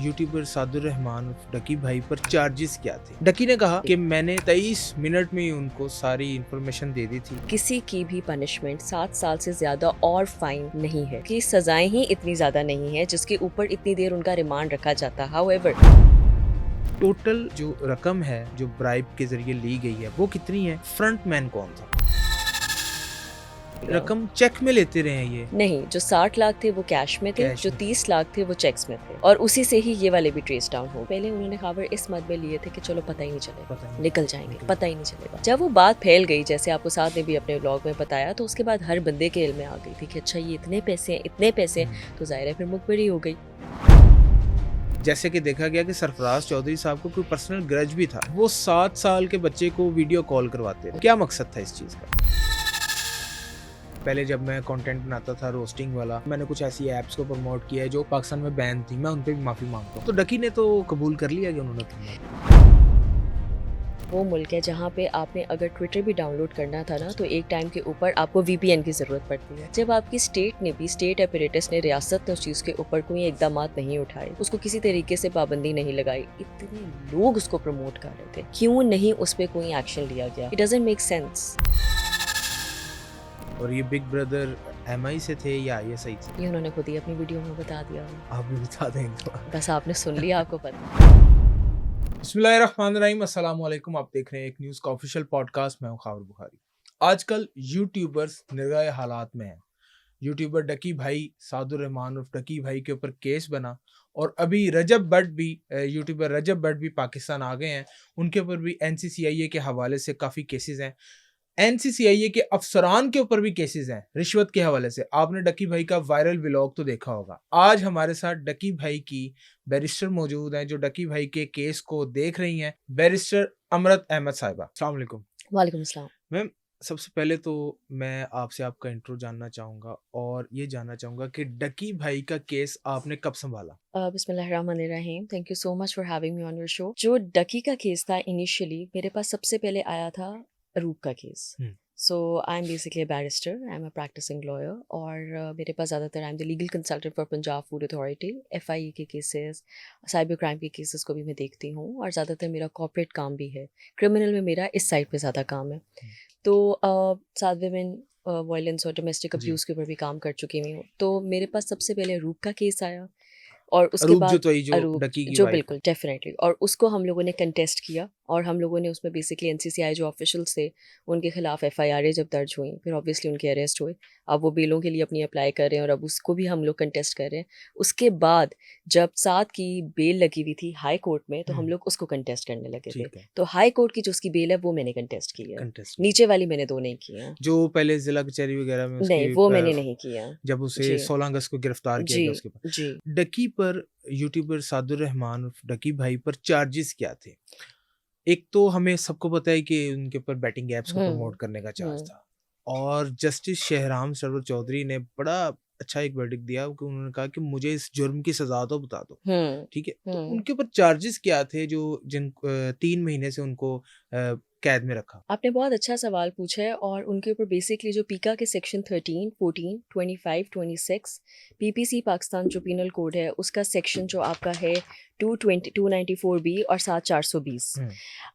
YouTuber सादुर Rahman डकी भाई पर charges क्या थे। डकी ने कहा कि मैंने 23 मिनट में ही उनको सारी इन्फॉर्मेशन दे दी थी। किसी की भी पनिशमेंट 7 साल से ज्यादा और फाइन नहीं है कि सजाएं ही इतनी ज्यादा नहीं है जिसके ऊपर इतनी देर उनका रिमांड रखा जाता। हाउएवर टोटल जो रकम है जो ब्राइब के जरिए ली गई है वो कितनी है, फ्रंट मैन कौन था, रकम चेक में लेते रहे हैं ये नहीं, जो 60 लाख थे वो कैश में थे, कैश जो में। 30 लाख थे वो चेक्स में थे और उसी से ही ये वाले भी ट्रेस डाउन हो। पहले उन्होंने खबर इस मत में लिए थे कि चलो पता ही नहीं चलेगा, निकल जाएंगे, पता ही नहीं चलेगा। जब वो बात फैल गई, जैसे आपको साथ ने भी अपने व्लॉग में बताया, तो उसके बाद हर बंदे के इल्म में आ गई थी कि अच्छा ये इतने पैसे हैं, इतने पैसे हैं, तो जाहिर है फिर मुखबिरी हो गई। जैसे कि देखा गया कि सरफराज चौधरी साहब को कोई पर्सनल ग्रज भी था, वो 7 साल के बच्चे को वीडियो कॉल करवाते थे। क्या मकसद था इस चीज का? पहले जब मैं कंटेंट बनाता था रोस्टिंग वाला, मैंने कुछ ऐसी एप्स को प्रमोट किया है जो पाकिस्तान में बैन थी, मैं उन पे भी माफी मांगता हूँ। तो डकी ने तो कबूल कर लिया कि उन्होंने किया। वो मुल्क है जहाँ पे आपने अगर ट्विटर भी डाउनलोड करना था ना, तो एक टाइम के ऊपर आपको VPN की जरूरत पड़ती है। जब आपकी स्टेट ने भी, स्टेट अपरेटस ने, रियासत ने उस चीज के ऊपर कोई इकदाम नहीं उठाए, उसको किसी तरीके से पाबंदी नहीं लगाई, इतने लोग उसको प्रमोट कर रहे थे, क्यों नहीं उस पर कोई एक्शन लिया गया? It doesn't make sense. और ये बिग ब्रदर MI से थे या ISI से? ये उन्होंने खुद ही अपनी वीडियो में बता दिया। आप भी बता दें तो। बस आपने सुन लिया, आपको पता। बिस्मिल्लाहिर्रहमानिर्रहीम, अस्सलाम वालेकुम। आप देख रहे हैं एक न्यूज़ का ऑफिशियल पॉडकास्ट। मैं हूं खावर बुखारी। आजकल यूट्यूबर्स निगाह हालात में हैं। यूट्यूबर डकी भाई सादुर रहमान उर्फ डकी भाई के ऊपर केस बना और अभी रजब भट्ट भी, यूट्यूबर रजब भट्ट भी पाकिस्तान आ गए हैं। उनके ऊपर भी NCCIA के हवाले से काफ़ी केसेस हैं। NCCIA के अफसरान के ऊपर भी केसेस हैं रिश्वत के हवाले से। आपने डकी भाई का वायरल व्लॉग तो देखा होगा। आज हमारे साथ डकी भाई की बैरिस्टर मौजूद हैं जो डकी भाई के केस को देख रही हैं, बैरिस्टर अमरत अहमद साहिबा। अस्सलाम वालेकुम। वालेकुम अस्सलाम। मैम, सबसे पहले तो मैं आपसे आपका इंट्रो जानना चाहूँगा और ये जानना चाहूँगा कि डकी भाई का केस आपने कब संभाला? बिस्मिल्लाहिर्रहमानिर्रहीम। Thank you so much for having me on your show. जो डकी का केस था, इनिशियली मेरे पास सबसे पहले आया था रूप का case. So I am basically a barrister, I am a practising lawyer और मेरे पास ज़्यादातर I am the legal consultant for Punjab food authority. FIE के केसेस, साइबर क्राइम के केसेस को भी मैं देखती हूँ और ज़्यादातर मेरा कॉर्पोरेट काम भी है। क्रिमिनल में मेरा इस साइड पे ज़्यादा काम है। तो साथ विमेन वायलेंस और डोमेस्टिक अब्यूज़ के ऊपर भी काम कर चुकी हुई हूँ। तो मेरे पास सबसे पहले रूप का केस आया और उसके अरूप जो बाद तो जो अरूप, डकी की जो वाइफ है। बिल्कुल डेफिनेटली, और उसको हम लोगों ने कंटेस्ट किया और हम लोगों ने उसमें बेसिकली NCCI जो ऑफिशियल्स थे उनके खिलाफ FIR जब दर्ज हुई, फिर ऑब्वियसली उनके अरेस्ट हुए। अब वो बेलों के लिए अपनी अप्लाई कर रहे हैं और अब उसको भी हम लोग कंटेस्ट कर रहे हैं। उसके बाद जब 7 की बेल लगी हुई थी हाई कोर्ट में, तो हम लोग उसको कंटेस्ट करने लगे थे। ठीक है। तो हाई कोर्ट की जो उसकी बेल है वो मैंने कंटेस्ट की है, कंटेस्ट नीचे वाली मैंने 2 नहीं की है। जो पहले जिला कचहरी वगैरह में नहीं, उसकी वो मैंने नहीं किया। जब उसे जी 16 अगस्त को गिरफ्तार किया जी गया उसके बाद। जी। डकी पर, यूट्यूबर सादुर रहमान उर्फ डकी भाई पर चार्जेस क्या थे? एक तो हमें सबको पता है कि उनके ऊपर बैटिंग ऐप्स को प्रमोट करने का चार्ज था और जस्टिस शहराम सरवर चौधरी ने बड़ा अच्छा एक वर्डिक्ट दिया कि उन्होंने कहा कि मुझे इस जुर्म की सजा तो बता दो। ठीक है, तो उनके ऊपर चार्जेस क्या थे जो 3 महीने से उनको कैद में रखा? आपने बहुत अच्छा सवाल पूछा है और उनके ऊपर बेसिकली जो पीका के सेक्शन 13, 14, 25, 26, PPC पाकिस्तान जो पीनल कोड है उसका सेक्शन जो आपका है 220, 294B और 7420।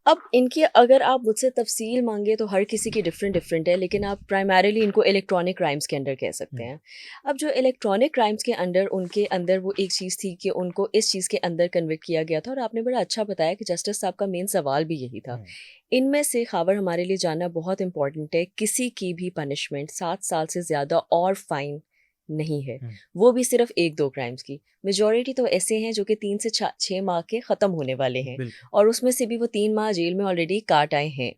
अब इनकी अगर आप मुझसे तफसील मांगे तो हर किसी की डिफरेंट डिफरेंट है, लेकिन आप प्राइमरीली इनको इलेक्ट्रॉनिक क्राइम्स के अंडर कह सकते हैं। अब जो इलेक्ट्रॉनिक क्राइम्स के अंडर, उनके अंदर वो एक चीज़ थी कि उनको इस चीज़ के अंदर कन्विक्ट किया गया था और आपने बड़ा अच्छा बताया कि जस्टिस साहब का मेन सवाल भी यही था। इनमें से खबर हमारे लिए जानना बहुत इंपॉर्टेंट है, किसी की भी पनिशमेंट 7 साल से ज़्यादा और फाइन नहीं है, वो भी सिर्फ 1-2 क्राइम्स की। मेजॉरिटी तो ऐसे हैं जो कि 3 से 6 माह के ख़त्म होने वाले हैं और उसमें से भी वो 3 माह जेल में ऑलरेडी काट आए हैं।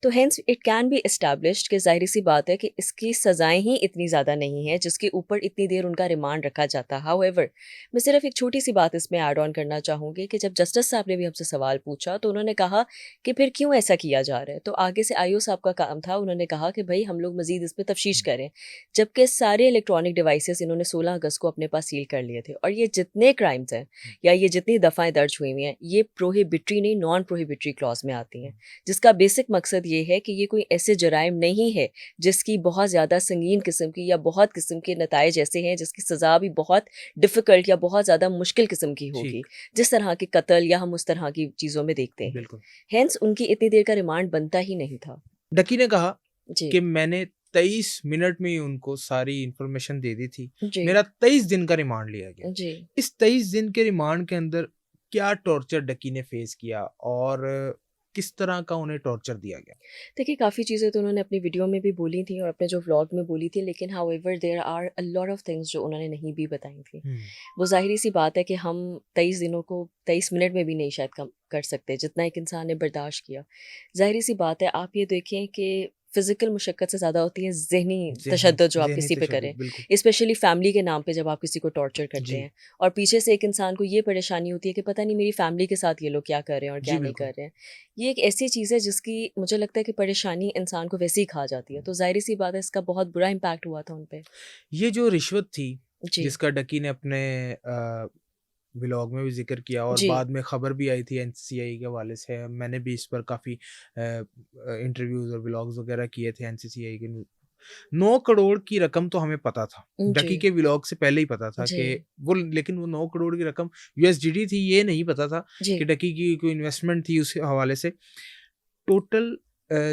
तो hence it can be established कि ज़ाहिर सी बात है कि इसकी सज़ाएं ही इतनी ज़्यादा नहीं है जिसके ऊपर इतनी देर उनका रिमांड रखा जाता। हाउएवर, मैं सिर्फ एक छोटी सी बात इसमें ऐड ऑन करना चाहूँगी कि जब जस्टिस साहब ने भी हमसे सवाल पूछा तो उन्होंने कहा कि फिर क्यों ऐसा किया जा रहा है, तो आगे से IO साहब का काम था, उन्होंने कहा कि भाई हम लोग मज़ीद इस पर तफ्तीश करें। जबकि सारे इलेक्ट्रॉनिक डिवाइसेस इन्होंने 16 अगस्त को अपने पास सील कर लिए थे और ये जितने क्राइम्स हैं या ये जितनी दफ़ाएं दर्ज हुई हुई हैं, ये प्रोहिबिटरी नहीं, नॉन प्रोहिबिटरी क्लॉज में आती हैं, जिसका बेसिक मकसद ये है कि ये कोई ऐसे जराइम नहीं है जिसकी बहुत ज़्यादा संगीन किस्म की या बहुत किस्म के नताइज ऐसे हैं जिसकी सज़ा भी बहुत डिफ़िकल्ट या बहुत ज़्यादा मुश्किल किस्म की होगी, ठीक, जिस तरह के कत्ल या हम उस तरह की चीज़ों में देखते हैं। बिल्कुल। हेंस उनकी इतनी देर का रिमांड बनता ही नहीं था। डकी ने कहा जी, कि मैंने 23 मिनट में ही उनको सारी इन्फॉर्मेशन दे दी थी। जी, मेरा 23 दिन का रिमांड लिया गया। जी। इस 23 दिन के रिमांड के अंदर क्या टॉर्चर डकी ने फेस किया और किस तरह का उन्हें टॉर्चर दिया गया? देखिए, काफ़ी चीज़ें तो उन्होंने अपनी वीडियो में भी बोली थी और अपने जो व्लॉग में बोली थी, लेकिन however there are a lot of things जो उन्होंने नहीं भी बताई थी। हुँ, वो ज़ाहिर-सी बात है कि हम 23 दिनों को 23 मिनट में भी नहीं शायद कम कर सकते, जितना एक इंसान ने बर्दाश्त किया। ज़ाहिर-सी बात है, आप ये देखें कि फ़िज़िकल मुशक्क़त से ज़्यादा होती है ज़हनी ज़हनी तशद्दुद जो आप ज़हनी किसी पे तशद्दुद करें, बिल्कुल। स्पेशली फ़ैमिली के नाम पे जब आप किसी को टॉर्चर करते जी, हैं और पीछे से एक इंसान को ये परेशानी होती है कि पता नहीं मेरी फ़ैमिली के साथ ये लोग क्या कर रहे हैं और जी क्या नहीं बिल्कुल। कर रहे हैं। ये एक ऐसी चीज़ है जिसकी मुझे लगता है कि परेशानी इंसान को वैसे ही खा जाती है, तो ज़ाहिर-सी बात है इसका बहुत बुरा इम्पैक्ट हुआ था उन पे। ये जो रिश्वत थी, जी, जिसका डकी ने अपने व्लॉग में भी ज़िक्र किया और जी, बाद में खबर भी आई थी एनसीसीआई के हवाले से। मैंने भी इस पर काफ़ी इंटरव्यूज़ और व्लॉग्स वगैरह किए थे एनसीसीआई के। 9 करोड़ की रकम तो हमें पता था। जी, डकी के व्लॉग से पहले ही पता था कि जी, वो, लेकिन वो 9 करोड़ की रकम यूएसडीटी थी, ये नहीं पता था कि जी। डकी की कोई इन्वेस्टमेंट थी उस हवाले से। टोटल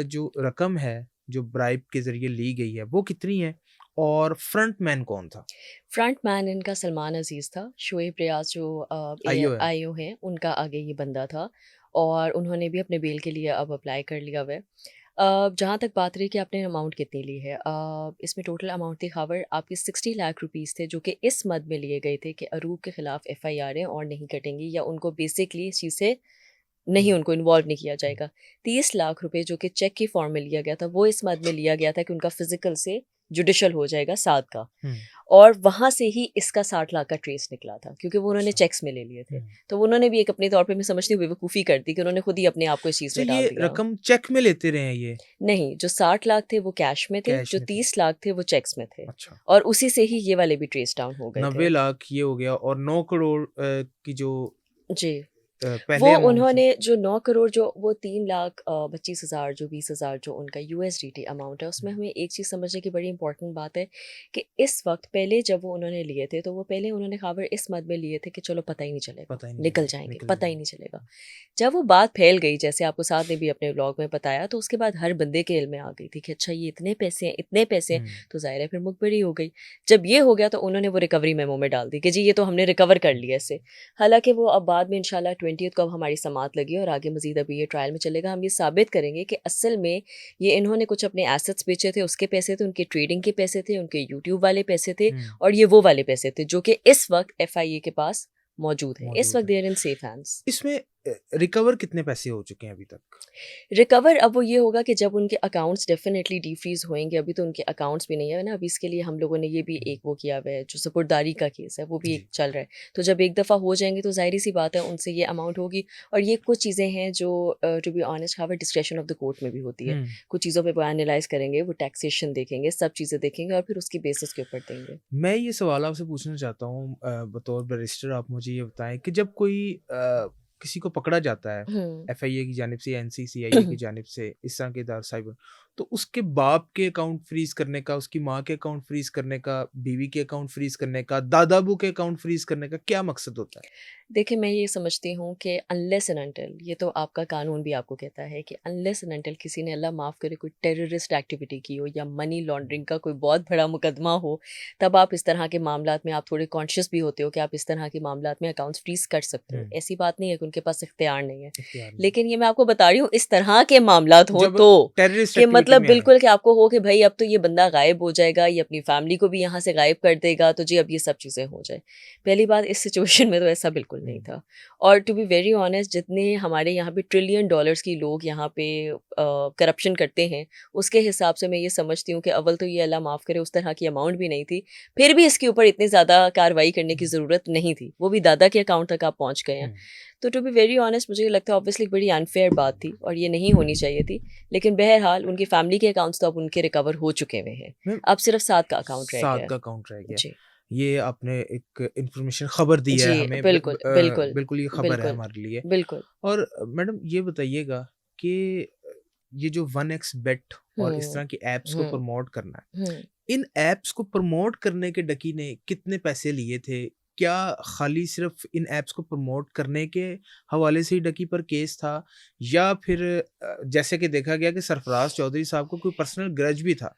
जो रकम है, जो ब्राइब के ज़रिए ली गई है, वो कितनी है और फ्रंट मैन कौन था? फ्रंट मैन इनका सलमान अज़ीज़ था, शोएब रियाज़ जो आईओ है। आईओ हैं, उनका आगे ये बंदा था और उन्होंने भी अपने बेल के लिए अब अप्लाई कर लिया हुआ है। जहाँ तक बात रही कि आपने अमाउंट कितनी ली है, इसमें टोटल अमाउंट थी खबर आपके 60 लाख रुपीस थे जो कि इस मद में लिए गए थे कि अरूब के खिलाफ एफआईआर है और नहीं कटेंगी या उनको बेसिकली इस चीज़ से नहीं, हुँ, उनको इन्वॉल्व नहीं किया हुँ, जाएगा। 30 लाख रुपए जो कि चेक की फॉर्म में लिया गया था, वो इस मद में लिया गया था कि उनका फिजिकल से जुडिशियल हो जाएगा 7 का। हुँ, और वहाँ से ही इसका 60 लाख का ट्रेस निकला था क्योंकि वो उन्होंने अच्छा। चेक्स में ले लिए थे। हुँ। तो उन्होंने भी एक अपने तौर पे मैं समझती हूँ बेवकूफ़ी कर दी कि उन्होंने खुद ही अपने आप को इस चीज़ अच्छा, में डाल ये दिया। रकम चेक में लेते रहे हैं ये? नहीं, जो 60 लाख थे वो कैश में थे, कैश जो में थे? 30 लाख थे वो चेक्स में थे अच्छा। और उसी से ही ये वाले भी ट्रेस डाउन हो गए 90 थे। लाख ये हो गया और 9 करोड़ की जो जी। वो पहले अमाउंट थी। उन्होंने जो 9 करोड़ जो वो 3 लाख 25,000 जो 20,000 जो उनका यूएसडीटी अमाउंट है, उसमें हुँ, हमें एक चीज़ समझने की बड़ी इंपॉर्टेंट बात है कि इस वक़्त पहले जब वो उन्होंने लिए थे, तो वो पहले उन्होंने ख़बर इस मद में लिए थे कि चलो पता ही नहीं चलेगा, पता ही नहीं निकल चलेगा, जाएँगे, निकल पता ही जाएँगे। नहीं चलेगा। जब वो बात फैल गई, जैसे आपको साथ ने भी अपने व्लॉग में बताया, तो उसके बाद हर बंदे के इल्म में आ गई थी कि अच्छा ये इतने पैसे हैं, हुँ, तो ज़ाहिर है फिर मुखबिरी हो गई। जब ये हो गया तो उन्होंने वो रिकवरी मेमो में डाल दी कि जी ये तो हमने रिकवर कर लिया इससे। हालाँकि वो अब बाद में इंशाल्लाह 20th को अब हमारी समाअत लगी है और आगे मज़ीद अभी ये ट्रायल में चलेगा। हम ये साबित करेंगे कि असल में ये इन्होंने कुछ अपने एसेट्स बेचे थे, उसके पैसे थे, उनके ट्रेडिंग के पैसे थे, उनके यूट्यूब वाले पैसे थे हुँ, और ये वो वाले पैसे थे जो कि इस वक़्त एफआईए के पास मौजूद हैं। इस मौजूद वक़्त है। They are in safe hands. इसमें रिकवर कितने पैसे हो चुके हैं अभी तक? रिकवर अब वो ये होगा कि जब उनके अकाउंट्स डेफ़िनेटली डिफ्रीज़ होएँगे, अभी तो उनके अकाउंट्स भी नहीं है ना, अभी इसके लिए हम लोगों ने ये भी हुँ, एक वो किया हुआ है, जो सुपुर्दारी का केस है, वो भी एक जी। चल रहा है। तो जब एक दफ़ा हो जाएँगे तो ज़ाहिर-सी बात है उनसे ये अमाउंट होगी और ये कुछ चीज़ें हैं जो to be honest have discretion of the court में भी होती है। हुँ। कुछ चीज़ों पे वो एनालाइज़ करेंगे, वो टैक्सेशन देखेंगे, सब चीज़ें देखेंगे और फिर उसकी बेसिस के ऊपर देंगे। मैं ये सवाल आपसे पूछना चाहता हूँ, बतौर बैरिस्टर आप मुझे ये बताएँ कि जब कोई किसी को पकड़ा जाता है हुँ। एफआईए की जानिब से या एनसीसीआईए की जानिब से इस तरह के दार साहिब, तो उसके बाप के अकाउंट फ्रीज़ करने का, उसकी माँ के अकाउंट फ्रीज़ करने का, बीवी के अकाउंट फ्रीज़ करने का, दादा-अबू के अकाउंट फ्रीज़ करने का क्या मकसद होता है? देखिए, मैं ये समझती हूँ कि अनलेस एंड अनटिल ये तो आपका कानून भी आपको कहता है कि अनलेस एंड अनटिल किसी ने अल्लाह माफ़ करे कोई टेररिस्ट एक्टिविटी की हो या मनी लॉन्ड्रिंग का कोई बहुत बड़ा मुकदमा हो, तब आप इस तरह के मामलात में आप थोड़े कॉन्शियस भी होते हो कि आप इस तरह के मामलात में अकाउंट्स फ्रीज़ कर सकते हो। हुँ, ऐसी बात नहीं है कि उनके पास इख्तियार नहीं है। इख्तियार नहीं। लेकिन ये मैं आपको बता रही हूँ इस तरह के मामलात हों जब तो, टेररिस्ट कि एक्टिविटी मतलब में आए। बिल्कुल कि आपको हो कि भई अब तो ये बंदा गायब हो जाएगा, ये अपनी फैमिली को भी यहाँ से गायब कर देगा, तो जी अब ये सब चीज़ें हो जाए। पहली बात इस सिचुएशन में तो ऐसा बिल्कुल नहीं हुँ, था। और टू बी वेरी ऑनेस्ट जितने हमारे यहाँ पे ट्रिलियन डॉलर्स की लोग यहाँ पे करप्शन करते हैं, उसके हिसाब से मैं ये समझती हूँ कि अव्वल तो ये अल्लाह माफ़ करे उस तरह की अमाउंट भी नहीं थी। फिर भी इसके ऊपर इतनी ज़्यादा कार्रवाई करने की हुँ, ज़रूरत नहीं थी। वो भी दादा के अकाउंट तक आप पहुँच गए हैं। हुँ। तो टू बी वेरी ऑनेस्ट मुझे ये लगता है ऑब्वियसली बड़ी अनफेयर बात थी और ये नहीं होनी चाहिए थी। लेकिन बहरहाल उनकी फैमिली के अकाउंट्स तो अब उनके रिकवर हो चुके हुए हैं। मैम, अब सिर्फ़ 7 का अकाउंट रह 7 गया है। का अकाउंट रह गया। जी। ये आपने एक इन्फॉर्मेशन खबर दी है जी, हमें, बिल्कुल, बिल्कुल, बिल्कुल ये खबर है बिल्कुल, हमारे लिए। बिल्कुल। और मैडम ये बताइएगा कि ये जो 1x bet और इस हम्म तरह की एप्स को हम्म प्रमोट करना है, हम्म इन एप्स को प्रमोट करने के डकी ने कितने पैसे लिए थे? क्या खाली सिर्फ इन एप्स को प्रमोट करने के हवाले से ही डकी पर केस था, या फिर जैसे कि देखा गया कि सरफराज चौधरी साहब को कोई पर्सनल ग्रज भी था,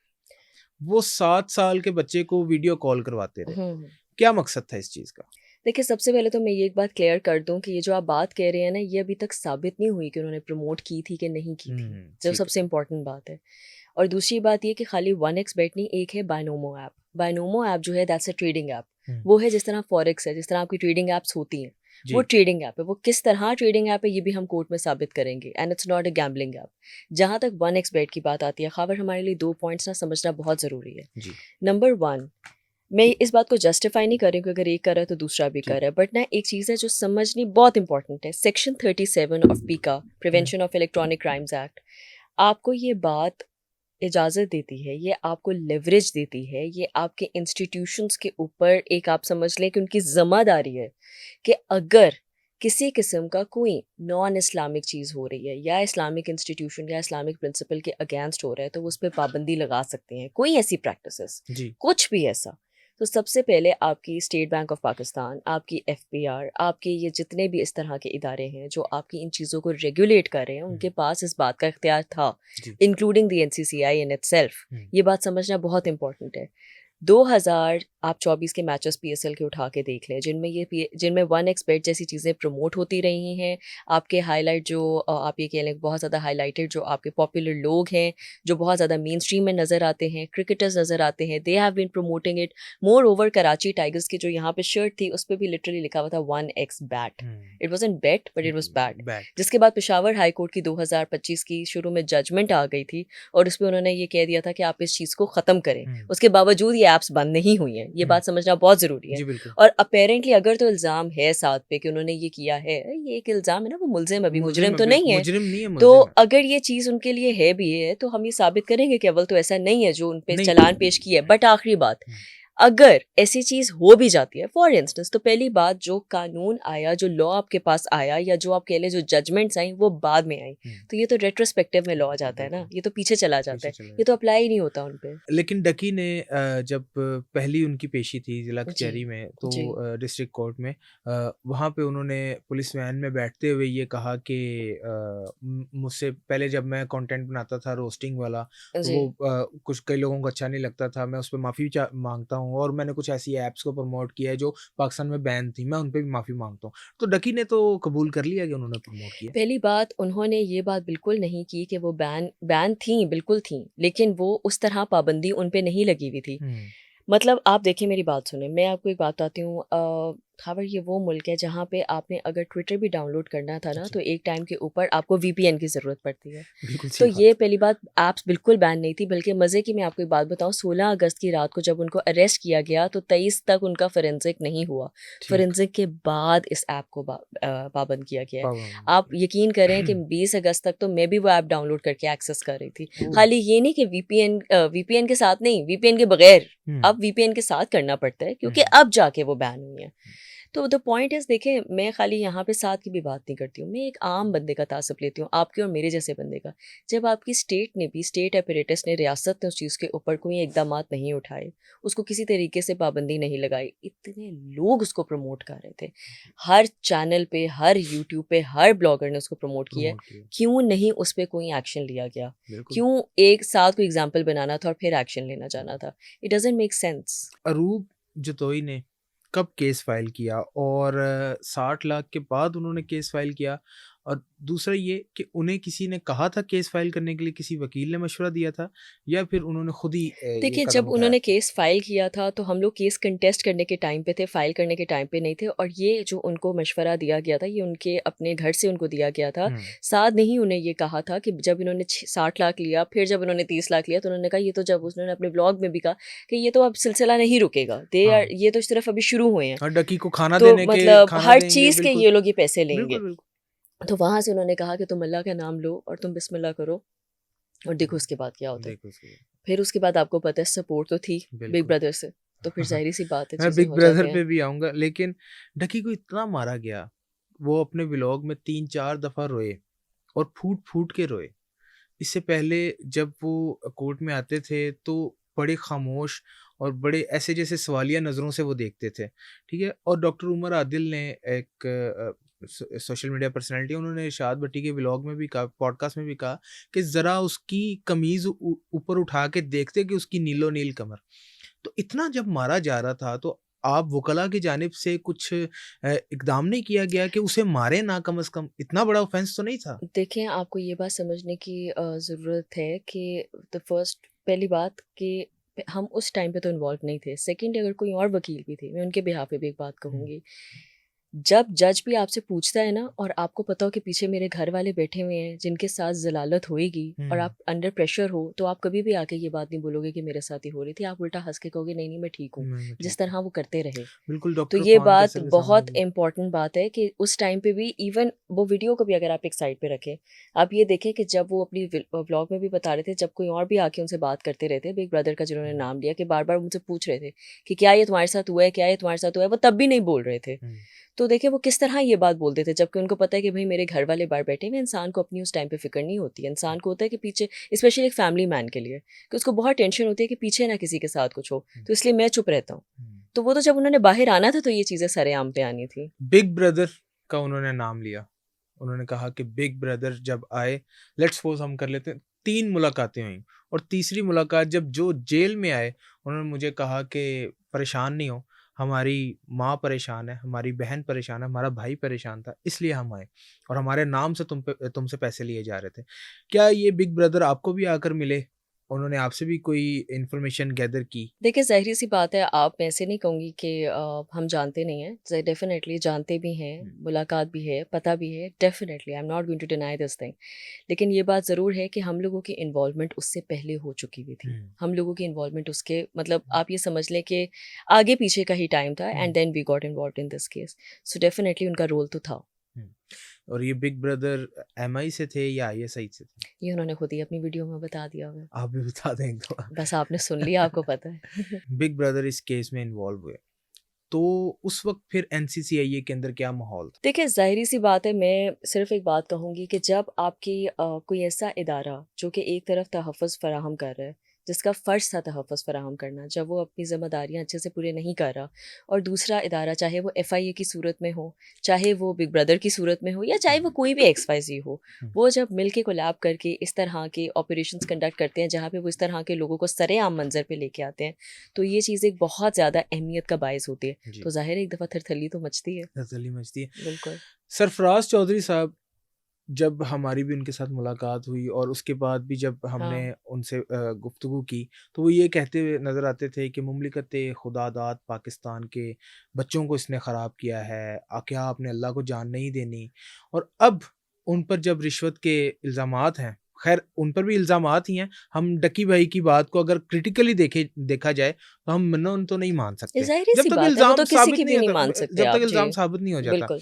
वो 7 साल के बच्चे को वीडियो कॉल करवाते रहे? हम्म। क्या मकसद था इस चीज का? देखिए, सबसे पहले तो मैं ये एक बात क्लियर कर दूं कि ये जो आप बात कह रहे हैं ना, ये अभी तक साबित नहीं हुई कि उन्होंने प्रमोट की थी कि नहीं की थी, जो ठीक है। सबसे इम्पोर्टेंट बात है। और दूसरी बात ये कि खाली 1x बेट नहीं, एक है बायनोमो ऐप। बायनोमो ऐप जो है दैट्स अ ट्रेडिंग ऐप। हम्म, वो है जिस तरह फॉरेक्स है, जिस तरह आपकी ट्रेडिंग ऐप्स होती हैं, वो जी। ट्रेडिंग ऐप है। वो किस तरह ट्रेडिंग ऐप है ये भी हम कोर्ट में साबित करेंगे, and it's not a gambling app. जहाँ तक 1x बेट की बात आती है, खबर हमारे लिए 2 पॉइंट्स ना समझना बहुत ज़रूरी है। जी। नंबर 1, मैं इस बात को जस्टिफाई नहीं कर रही हूँ कि अगर एक कर रहा है तो दूसरा भी कर जी। रहा है, बट ना एक चीज़ है जो समझनी बहुत इंपॉर्टेंट है। सेक्शन 37 ऑफ पीका, prevention of electronic crimes act, आपको ये बात इजाज़त देती है, ये आपको लेवरेज देती है, ये आपके इंस्टीट्यूशंस के ऊपर एक आप समझ लें कि उनकी ज़िम्मेदारी है कि अगर किसी किस्म का कोई नॉन इस्लामिक चीज़ हो रही है या इस्लामिक इंस्टीट्यूशन या इस्लामिक प्रिंसिपल के अगेंस्ट हो रहा है, तो वो उस पर पाबंदी लगा सकते हैं। कोई ऐसी प्रैक्टिसेस, जी। कुछ भी ऐसा, तो सबसे पहले आपकी स्टेट बैंक ऑफ पाकिस्तान, आपकी एफपीआर, आपके ये जितने भी इस तरह के इदारे हैं जो आपकी इन चीज़ों को रेगुलेट कर रहे हैं, उनके पास इस बात का इख्तियार था, जी। Including the NCCI in itself. Hmm, ये बात समझना बहुत इंपॉर्टेंट है। 2000 आप 24 के मैचेस पीएसएल के उठा के देख लें, जिनमें 1x बेट जैसी चीज़ें प्रमोट होती रही हैं। आपके हाईलाइट जो आप ये कह लें बहुत ज़्यादा हाईलाइटेड जो आपके पॉपुलर लोग हैं, जो बहुत ज़्यादा मेन स्ट्रीम में नज़र आते हैं, क्रिकेटर्स नज़र आते हैं, they have been promoting it. Moreover Karachi Tigers की जो यहाँ पे शर्ट थी उस पर भी लिटरली लिखा हुआ था 1x bat. It was in bet but it was bat. Bat. जिसके बाद पेशावर हाई कोर्ट की 2025 की शुरू में जजमेंट आ गई थी और उस पर उन्होंने ये कह दिया था कि आप इस चीज़ को ख़त्म करें। उसके बावजूद ये ऐप्स बंद नहीं हुई हैं, ये बात समझना बहुत ज़रूरी है। जी बिल्कुल। और अपेरेंटली अगर तो इल्ज़ाम है साथ पे कि उन्होंने ये किया है, ये एक इल्ज़ाम है ना, वो मुलजिम अभी मुजरिम तो नहीं है। मुजरिम नहीं है, तो मुलजिम है। अगर ये चीज़ उनके लिए है भी है तो हम ये साबित करेंगे कि अव्वल तो ऐसा नहीं है जो उन पे नहीं। चालान पेश किया है। बट आखिरी बात, अगर ऐसी चीज़ हो भी जाती है फॉर इंस्टेंस, तो पहली बात जो कानून आया, जो लॉ आपके पास आया, या जो आप कह लें जो जजमेंट्स आई वो बाद में आई, तो ये तो रेट्रोस्पेक्टिव में लॉ जाता है ना, ये तो पीछे चला जाता है, ये तो अप्लाई ही नहीं होता उन पे। लेकिन डकी ने जब पहली उनकी पेशी थी जिला जी कचहरी में, जी तो डिस्ट्रिक्ट कोर्ट में, वहाँ पे उन्होंने पुलिस वैन में बैठते हुए ये कहा कि मुझसे पहले जब मैं कंटेंट बनाता था रोस्टिंग वाला, तो जी वो कुछ कई लोगों को अच्छा नहीं लगता था, मैं उस पर माफ़ी मांगता हूँ, और मैंने कुछ ऐसी ऐप्स को प्रमोट किया है जो पाकिस्तान में बैन थी, मैं उन पर भी माफ़ी मांगता हूँ। तो डकी ने तो कबूल कर लिया कि उन्होंने प्रमोट किया। पहली बात, उन्होंने ये बात बिल्कुल नहीं की कि वो बैन थी, बिल्कुल थी, लेकिन वो उस तरह पाबंदी उन पे नहीं लगी हुई थी। मतलब आप देखिए, मेरी बात सुने, मैं आपको एक बात बताती हूँ। खबर ये वो मुल्क है जहाँ पे आपने अगर ट्विटर भी डाउनलोड करना था ना, अच्छा। तो एक टाइम के ऊपर आपको वीपीएन की ज़रूरत पड़ती है। बिल्कुल तो सही ये बात। पहली बात, ऐप्स बिल्कुल बैन नहीं थी, बल्कि मज़े की मैं आपको एक बात बताऊँ, 16 अगस्त की रात को जब उनको अरेस्ट किया गया तो 23 तक उनका फोरेंसिक नहीं हुआ। ठीक। फोरेंसिक के बाद इस ऐप को पाबंद किया गया है। पाबंद। आप यकीन करें कि 20 अगस्त तक तो मैं भी वो ऐप डाउनलोड करके एक्सेस कर रही थी। ओह। खाली ये नहीं कि वीपीएन के साथ नहीं, वीपीएन के बगैर, हम्म, अब वीपीएन के साथ करना पड़ता है क्योंकि अब जाके वो बैन हुई है। तो द पॉइंट इज़, देखें, मैं खाली यहाँ पे साथ की भी बात नहीं करती हूँ, मैं एक आम बंदे का तासुब लेती हूँ, आपके और मेरे जैसे बंदे का। जब आपकी स्टेट ने भी, स्टेट अपरेटस ने, रियासत ने उस चीज़ के ऊपर कोई इकदाम नहीं उठाए, उसको किसी तरीके से पाबंदी नहीं लगाई, इतने लोग उसको प्रमोट कर रहे थे, हर चैनल पे, हर यूट्यूब पे, हर ब्लॉगर ने उसको प्रमोट किया, क्यों नहीं उस पर कोई एक्शन लिया गया? क्यों एक साथ कोई एग्जाम्पल बनाना था और फिर एक्शन लेना जाना था? It doesn't make sense. Aroob Jatoi ने कब केस फाइल किया, और 60 लाख के बाद उन्होंने केस फाइल किया? और दूसरा ये कि उन्हें किसी ने कहा था केस फाइल करने के लिए, किसी वकील ने मशवरा दिया था, या फिर उन्होंने खुद ही ये देखिए, कदम जब उठाया उन्होंने था? केस फाइल किया था तो हम लोग केस कंटेस्ट करने के टाइम पे थे, फाइल करने के टाइम पे नहीं थे। और ये जो उनको मशवरा दिया गया था, ये उनके अपने घर से उनको दिया गया था। साथ नहीं उन्हें ये कहा था कि जब इन्होंने 60 लाख लिया, फिर जब उन्होंने 30 लाख लिया, तो उन्होंने कहा, ये तो जब उन्होंने अपने ब्लॉग में भी कहा कि ये तो अब सिलसिला नहीं रुकेगा, ये तो सिर्फ अभी शुरू हुए हैं, और डकी को खाना तो देने के, मतलब खाना हर देंगे। चीज़ के बिल्कुल ये लोग ये पैसे लेंगे। बिल्कुल बिल्कुल। तो वहाँ से उन्होंने कहा कि तुम अल्लाह का नाम लो और तुम बिस्मिल्लाह करो और देखो उसके बाद क्या होता है। देखो उसके बाद। फिर उसके बाद आपको पता है सपोर्ट तो थी बिग बिल्कुल। ब्रदर से, तो फिर जाहिर सी बात है मैं चीज़ें बिग हो ब्रदर जाती हैं। पे भी आऊंगा, लेकिन डकी को इतना मारा गया, वो अपने व्लॉग में 3-4 दफा रोए, और फूट फूट के रोए। इससे पहले जब वो कोर्ट में आते थे तो बड़े खामोश और बड़े ऐसे जैसे सवालिया नज़रों से वो देखते थे, ठीक है? और डॉक्टर उमर आदिल ने एक सोशल मीडिया पर्सनैलिटी, उन्होंने इरशाद भट्टी के व्लॉग में भी कहा, पॉडकास्ट में भी कहा कि ज़रा उसकी कमीज़ ऊपर उठा के देखते कि उसकी नीलो-नील कमर। तो इतना जब मारा जा रहा था तो आप वकला की जानिब से कुछ इक़दाम नहीं किया गया कि उसे मारें ना, कम से कम? इतना बड़ा ऑफ़ेंस तो नहीं था? देखें, आपको ये बात समझने की ज़रूरत है कि द फर्स्ट पहली बात कि हम उस टाइम पे तो इन्वॉल्व नहीं थे। सेकंड, अगर कोई और वकील भी थे, मैं उनके बिहाफ़ पे भी एक बात हुँ, कहूँगी। जब जज भी आपसे पूछता है ना और आपको पता हो कि पीछे मेरे घर वाले बैठे हुए हैं जिनके साथ ज़लालत होएगी और हुँ, आप अंडर प्रेशर हो, तो आप कभी भी आके ये बात नहीं बोलोगे कि मेरे साथ ही हो रही थी। आप उल्टा हँस के कहोगे नहीं, नहीं मैं ठीक हूँ, मैं जिस ठीक हूँ। तरह वो करते रहे। बिल्कुल, तो डॉक्टर ये फ़ान बात कैसर के सामने बहुत भी। इम्पोर्टेंट बात है कि उस टाइम पे भी इवन वो वीडियो को भी अगर आप एक साइड पे रखें, आप ये देखें कि जब वो अपनी व्लॉग में भी बता रहे थे, जब कोई और भी आके उनसे बात करते रहते, बिग ब्रदर का जिन्होंने हुँ, नाम लिया, कि बार-बार उनसे पूछ रहे थे कि क्या ये तुम्हारे साथ हुआ है? क्या ये तुम्हारे साथ हुआ है? वो तब भी नहीं बोल रहे थे। हुँ, तो देखिए वो किस तरह ये बात बोलते थे, जबकि उनको पता है कि भई मेरे घर वाले बाहर बैठे हुए हैं। इंसान को अपनी उस टाइम पे फ़िक्र नहीं होती है। इंसान को होता है कि पीछे, स्पेशली एक फैमिली मैन के लिए, कि उसको बहुत टेंशन होती है कि पीछे ना किसी के साथ कुछ हो, हुँ, तो इसलिए मैं चुप रहता हूँ। हुँ। तो वो तो जब उन्होंने बाहर आना था तो ये चीज़ें सरेआम पे आनी थी। बिग ब्रदर का उन्होंने नाम लिया। उन्होंने कहा कि बिग ब्रदर जब आए, लेट्स सपोज़ हम कर लेते हैं 3 मुलाकातें हुईं और तीसरी मुलाकात जब जो जेल में आए, उन्होंने मुझे कहा कि परेशान नहीं हो, हमारी माँ परेशान है, हमारी बहन परेशान है, हमारा भाई परेशान था, इसलिए हम आए और हमारे नाम से तुमसे पैसे लिए जा रहे थे। क्या ये बिग ब्रदर आपको भी आकर मिले? उन्होंने आपसे भी कोई इन्फॉर्मेशन गैदर की? देखिए, ज़ाहिर-सी बात है, आप मैं ऐसे नहीं कहूँगी कि हम जानते नहीं हैं। डेफ़िनेटली जानते भी हैं, हुँ, मुलाकात भी है, पता भी है, definitely I am not going to deny this thing. लेकिन ये बात ज़रूर है कि हम लोगों की इन्वॉल्वमेंट उससे पहले हो चुकी हुई थी। हुँ, हम लोगों की इन्वॉल्वमेंट उसके मतलब आप ये समझ लें कि आगे-पीछे का ही टाइम था, hmm, and then we got involved in this case. So definitely उनका रोल तो था। हुँ। और ये बिग ब्रदर एमआई से थे या आईएसआई से थे? ये उन्होंने खुद ही अपनी वीडियो में बता दिया हुआ है। आप भी बता दें एक दो। बस आपने सुन लिया, आपको पता है। बिग ब्रदर इस केस में इन्वॉल्व हुए, तो उस वक़्त फिर एनसीसीआईए के अंदर क्या माहौल था? देखिए, ज़ाहिर-सी बात है, मैं सिर्फ़ एक बात कहूँगी कि जब आपकी कोई ऐसा इदारा जो कि एक तरफ तहफ़्फ़ुज़ फ़राहम कर रहा है, जिसका फ़र्ज़ था तहफ़्फ़ुज़ फ़राहम करना, जब वो अपनी ज़िम्मेदारियाँ अच्छे से पूरे नहीं कर रहा, और दूसरा इदारा, चाहे वो एफआईए की सूरत में हो, चाहे वो बिग ब्रदर की सूरत में हो, या चाहे हुँ, वो कोई भी एक्सवाईज़ी हो, हुँ, वो जब मिल के कोलैब करके इस तरह के ऑपरेशंस कंडक्ट करते हैं, जहाँ पे वो इस तरह के लोगों को सरेआम मंज़र पे लेके आते हैं, तो ये चीज़ एक बहुत ज़्यादा अहमियत का बाइस होती है। जी, तो ज़ाहिर है एक दफ़ा थरथल्ली तो मचती है। तसल्ली मचती है। बिल्कुल। सरफराज चौधरी साहब, जब हमारी भी उनके साथ मुलाकात हुई और उसके बाद भी जब हमने हाँ। उनसे गुफ्तगू की, तो वो ये कहते हुए नज़र आते थे कि मुमलिकत-ए-खुदादाद पाकिस्तान के बच्चों को इसने ख़राब किया है, क्या आपने अल्लाह को जान नहीं देनी? और अब उन पर जब रिश्वत के इल्ज़ामात हैं, ख़ैर उन पर भी इल्ज़ामात ही हैं, हम डक्की भाई की बात को अगर क्रिटिकली देखा जाए, तो हम मन्ना तो नहीं मान सकते। जब ज़ाहिर-सी तक बात है, वो इल्ज़ाम तो किसी साबित की नहीं भी नहीं होता, मान सकते जब तक आप। जी, इल्ज़ाम साबित नहीं हो जाता। बिल्कुल।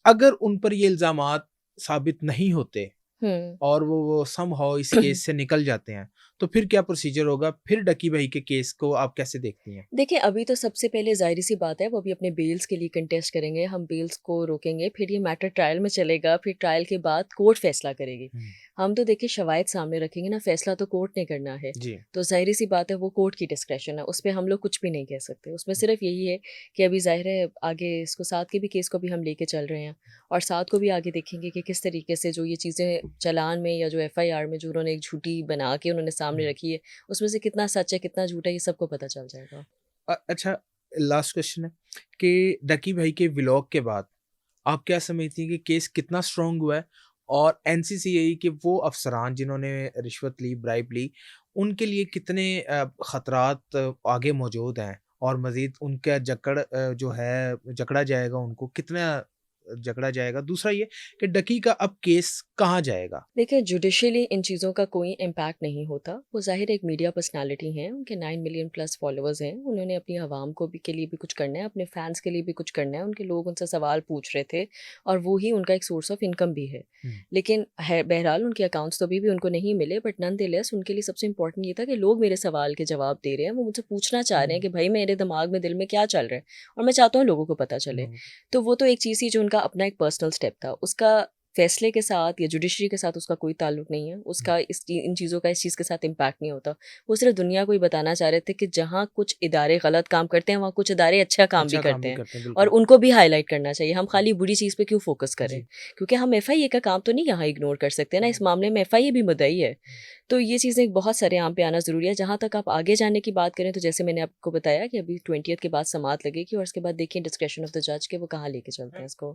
अगर उन पर ये इल्ज़ामात साबित नहीं होते हुँ। और वो समहाउ इस केस से निकल जाते हैं, तो फिर क्या प्रोसीजर होगा? फिर डकी भाई के केस को आप कैसे देखती हैं? देखिए, अभी तो सबसे पहले ज़ाहिर-सी बात है, वो अभी अपने बेल्स के लिए कंटेस्ट करेंगे, हम बेल्स को रोकेंगे, फिर ये मैटर ट्रायल में चलेगा, फिर ट्रायल के बाद कोर्ट फ़ैसला करेगी। हुँ, हम तो देखिए शवाहिद सामने रखेंगे ना, फ़ैसला तो कोर्ट ने करना है। जी। तो ज़ाहिर-सी बात है, वो कोर्ट की डिस्क्रेशन है, उस पे हम लोग कुछ भी नहीं कह सकते। उसमें हुँ, सिर्फ़ यही है कि अभी ज़ाहिर है आगे इसको साथ के भी केस को भी हम लेके चल रहे हैं, और साथ को भी आगे देखेंगे कि किस तरीके से जो ये चीज़ें चालान में या जो एफआईआर में जो उन्होंने एक झूठी बना के उन्होंने सामने हुँ। रखी है, उसमें से कितना सच है, कितना झूठ है, ये सबको पता चल जाएगा। अच्छा, लास्ट क्वेश्चन है कि डकी भाई के व्लॉग के बाद आप क्या समझती हैं कि केस कितना स्ट्रॉन्ग हुआ है? और एनसीसीए के वो अफ़सरान जिन्होंने रिश्वत ली, ब्राइब ली, उनके लिए कितने खतरात आगे मौजूद हैं? और मज़ीद उनका जो है जकड़ा जाएगा, उनको कितना जकड़ा जाएगा? दूसरा ये कि डकी का अब केस कहाँ जाएगा? देखिए, जुडिशियली इन चीज़ों का कोई इम्पैक्ट नहीं होता। वो ज़ाहिर एक मीडिया पर्सनैलिटी हैं, उनके 9 मिलियन प्लस फॉलोअर्स हैं। उन्होंने अपनी आवाम को भी के लिए भी कुछ करना है, अपने फैन्स के लिए भी कुछ करना है। उनके लोग उनसे सवाल पूछ रहे थे, और वो ही उनका एक सोर्स ऑफ इनकम भी है। हुँ, लेकिन है बहरहाल उनके अकाउंट्स तो अभी भी उनको नहीं मिले, बट नॉनदलेस उनके लिए सबसे इम्पोर्टेंट ये था कि लोग मेरे सवाल के जवाब दे रहे हैं। वो मुझसे पूछना चाह रहे हैं हुँ, कि भई मेरे दिमाग में, दिल में क्या चल रहा है? और मैं चाहता हूँ लोगों को पता चले। लोगों तो वो तो एक चीज़ थी जो उनका अपना एक पर्सनल स्टेप था। उसका फैसले के साथ या जुडिशरी के साथ उसका कोई ताल्लुक नहीं है, उसका इन चीज़ों का इस चीज़ के साथ इम्पैक्ट नहीं होता। वो सिर्फ दुनिया को ही बताना चाह रहे थे कि जहाँ कुछ इदारे गलत काम करते हैं वहाँ कुछ इदारे अच्छा काम भी करते हैं, और बिल्कुल। उनको भी हाईलाइट करना चाहिए। हम खाली बुरी चीज़ पे क्यों फोकस करें, जी। क्योंकि हम एफआईए का काम तो नहीं यहाँ इग्नोर कर सकते ना। इस मामले में एफआईए भी मुद्दई है। तो ये चीज़ें बहुत सारे यहाँ पे आना ज़रूरी है। जहाँ तक आप आगे जाने की बात करें तो जैसे मैंने आपको बताया कि अभी 20th के बाद समाअत लगेगी और उसके बाद देखिए डिस्क्रेशन ऑफ द जज के वो कहाँ लेके चलते हैं इसको।